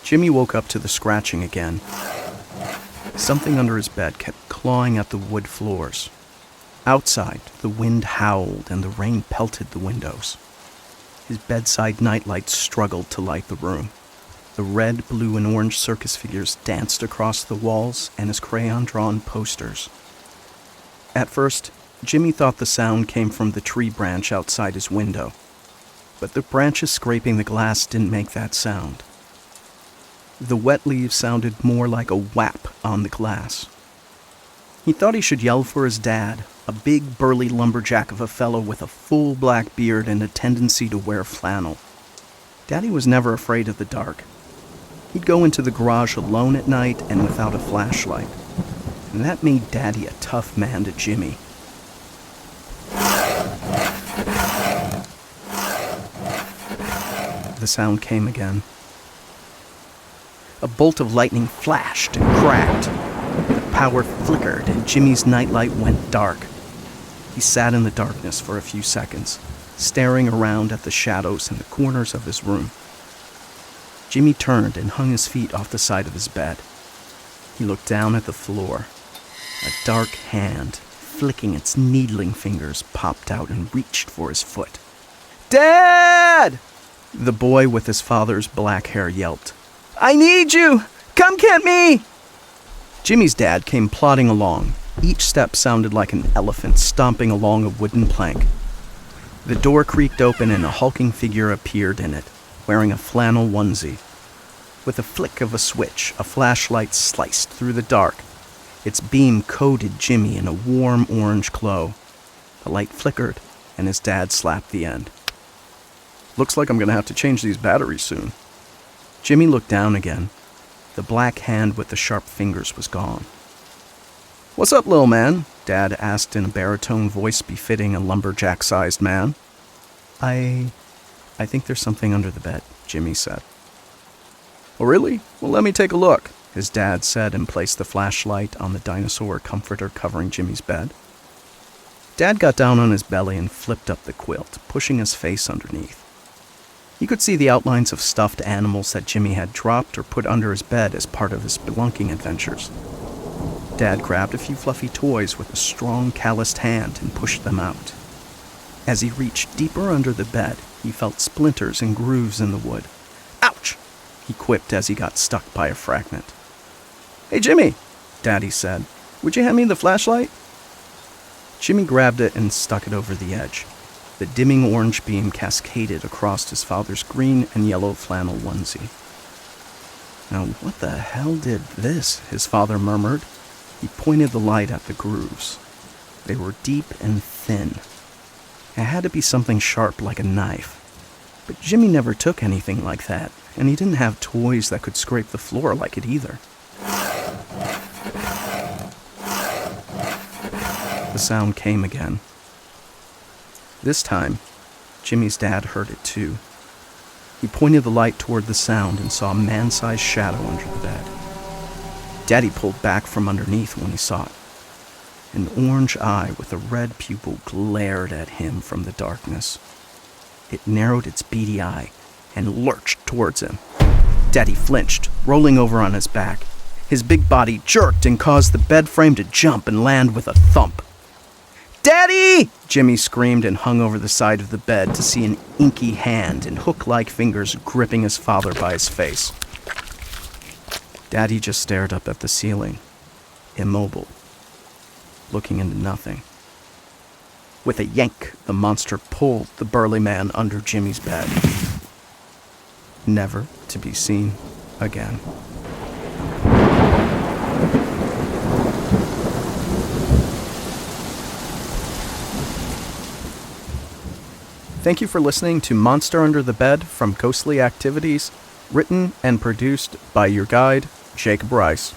Jimmy woke up to the scratching again. Something under his bed kept clawing at the wood floors. Outside, the wind howled and the rain pelted the windows. His bedside nightlight struggled to light the room. The red, blue, and orange circus figures danced across the walls and his crayon-drawn posters. At first, Jimmy thought the sound came from the tree branch outside his window, but the branches scraping the glass didn't make that sound. The wet leaves sounded more like a whap on the glass. He thought he should yell for his dad, a big burly lumberjack of a fellow with a full black beard and a tendency to wear flannel. Daddy was never afraid of the dark. He'd go into the garage alone at night and without a flashlight, and that made Daddy a tough man to Jimmy. The sound came again. A bolt of lightning flashed and cracked. The power flickered and Jimmy's nightlight went dark. He sat in the darkness for a few seconds, staring around at the shadows in the corners of his room. Jimmy turned and hung his feet off the side of his bed. He looked down at the floor. A dark hand, flicking its needling fingers, popped out and reached for his foot. "Dad!" The boy with his father's black hair yelped. "I need you! Come get me!" Jimmy's dad came plodding along. Each step sounded like an elephant stomping along a wooden plank. The door creaked open and a hulking figure appeared in it, wearing a flannel onesie. With a flick of a switch, a flashlight sliced through the dark. Its beam coated Jimmy in a warm orange glow. The light flickered, and his dad slapped the end. "Looks like I'm going to have to change these batteries soon." Jimmy looked down again. The black hand with the sharp fingers was gone. "What's up, little man?" Dad asked in a baritone voice befitting a lumberjack-sized man. I think there's something under the bed," Jimmy said. "Oh, really? Well, let me take a look," his dad said and placed the flashlight on the dinosaur comforter covering Jimmy's bed. Dad got down on his belly and flipped up the quilt, pushing his face underneath. He could see the outlines of stuffed animals that Jimmy had dropped or put under his bed as part of his spelunking adventures. Dad grabbed a few fluffy toys with a strong, calloused hand and pushed them out. As he reached deeper under the bed, he felt splinters and grooves in the wood. "Ouch!" he quipped as he got stuck by a fragment. "Hey, Jimmy," Daddy said, "would you hand me the flashlight?" Jimmy grabbed it and stuck it over the edge. The dimming orange beam cascaded across his father's green and yellow flannel onesie. "Now what the hell did this?" his father murmured. He pointed the light at the grooves. They were deep and thin. It had to be something sharp like a knife. But Jimmy never took anything like that, and he didn't have toys that could scrape the floor like it either. The sound came again. This time, Jimmy's dad heard it too. He pointed the light toward the sound and saw a man-sized shadow under the bed. Daddy pulled back from underneath when he saw it. An orange eye with a red pupil glared at him from the darkness. It narrowed its beady eye and lurched towards him. Daddy flinched, rolling over on his back. His big body jerked and caused the bed frame to jump and land with a thump. "Daddy!" Jimmy screamed and hung over the side of the bed to see an inky hand and hook-like fingers gripping his father by his face. Daddy just stared up at the ceiling, immobile, looking into nothing. With a yank, the monster pulled the burly man under Jimmy's bed. Never to be seen again. Thank you for listening to Monster Under the Bed from Ghostly Activities, written and produced by your guide, Jacob Rice.